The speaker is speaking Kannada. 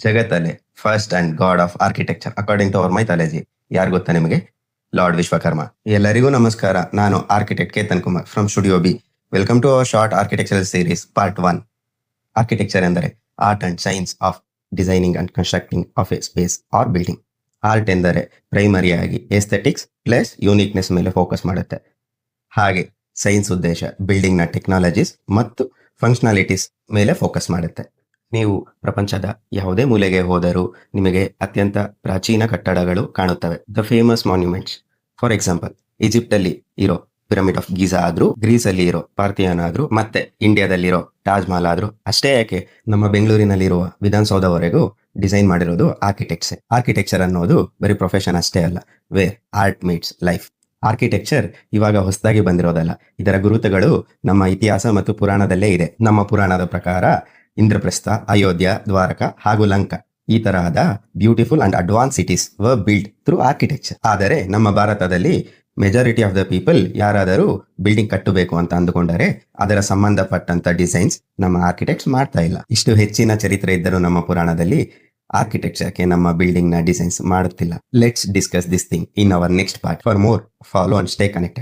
ಜಗತ್ತಲ್ಲೇ first and god of architecture according to our mythology ಯಾರು ಗೊತ್ತಾ ನಿಮಗೆ? ಲಾರ್ಡ್ ವಿಶ್ವಕರ್ಮ. ಎಲ್ಲರಿಗೂ ನಮಸ್ಕಾರ. ನಾನು architect Ketan Kumar from studio B. Welcome to our short architectural series part 1. Architecture ಎಂದರೆ art and science of designing and constructing of a space or building. Art ಎಂದರೆ ಪ್ರೈಮರಿಯಾಗಿ ಎಸ್ಥೆಟಿಕ್ಸ್ ಪ್ಲಸ್ ಯೂನಿಕ್ನೆಸ್ ಮೇಲೆ ಫೋಕಸ್ ಮಾಡುತ್ತೆ. ಹಾಗೆ ಸೈನ್ಸ್ ಉದ್ದೇಶ ಬಿಲ್ಡಿಂಗ್ ನ ಟೆಕ್ನಾಲಜೀಸ್ ಮತ್ತು ಫಂಕ್ಷನಾಲಿಟೀಸ್ ಮೇಲೆ ಫೋಕಸ್ ಮಾಡುತ್ತೆ. ನೀವು ಪ್ರಪಂಚದ ಯಾವುದೇ ಮೂಲೆಗೆ ಹೋದರೂ ನಿಮಗೆ ಅತ್ಯಂತ ಪ್ರಾಚೀನ ಕಟ್ಟಡಗಳು ಕಾಣುತ್ತವೆ. The famous monuments. For example, Egypt ಅಲ್ಲಿ ಇರೋ ಪಿರಮಿಡ್ ಆಫ್ ಗೀಜಾ ಆದ್ರೂ, ಗ್ರೀಸ್ ಅಲ್ಲಿ ಇರೋ ಪಾರ್ಥಿಯನ್ ಆದ್ರೂ, ಮತ್ತೆ ಇಂಡಿಯಾದಲ್ಲಿರೋ ತಾಜ್ ಮಹಲ್ ಆದ್ರೂ, ಅಷ್ಟೇ ಯಾಕೆ ನಮ್ಮ ಬೆಂಗಳೂರಿನಲ್ಲಿರುವ ವಿಧಾನಸೌಧವರೆಗೂ ಡಿಸೈನ್ ಮಾಡಿರೋದು ಆರ್ಕಿಟೆಕ್ಟ್ಸೇ. ಆರ್ಕಿಟೆಕ್ಚರ್ ಅನ್ನೋದು ಬರೀ ಪ್ರೊಫೆಷನ್ ಅಷ್ಟೇ ಅಲ್ಲ, where art meets life. Architecture ಇವಾಗ ಹೊಸದಾಗಿ ಬಂದಿರೋದಲ್ಲ, ಇದರ ಗುರುತುಗಳು ನಮ್ಮ ಇತಿಹಾಸ ಮತ್ತು ಪುರಾಣದಲ್ಲೇ ಇದೆ. ನಮ್ಮ ಪುರಾಣದ ಪ್ರಕಾರ ಇಂದ್ರಪ್ರಸ್ಥ, ಅಯೋಧ್ಯ, ದ್ವಾರಕ ಹಾಗೂ ಲಂಕಾ ಈ ತರಹದ beautiful and advance cities var build through architecture. ಆದರೆ ನಮ್ಮ ಭಾರತದಲ್ಲಿ ಮೆಜಾರಿಟಿ ಆಫ್ ದ ಪೀಪಲ್ ಯಾರಾದರೂ ಬಿಲ್ಡಿಂಗ್ ಕಟ್ಟಬೇಕು ಅಂತ ಅಂದುಕೊಂಡರೆ ಅದರ ಸಂಬಂಧಪಟ್ಟಂತ ಡಿಸೈನ್ಸ್ ನಮ್ಮ ಆರ್ಕಿಟೆಕ್ಟ್ಸ್ ಮಾಡ್ತಾ ಇಲ್ಲ. ಇಷ್ಟು ಹೆಚ್ಚಿನ ಚರಿತ್ರೆ ಇದ್ದರೂ ನಮ್ಮ ಪುರಾಣದಲ್ಲಿ ಆರ್ಕಿಟೆಕ್ಚರ್ಗೆ ನಮ್ಮ ಬಿಲ್ಡಿಂಗ್ ನ ಡಿಸೈನ್ಸ್ ಮಾಡುತ್ತಿಲ್ಲ. Let's discuss this thing in our next part. For more follow and stay connected.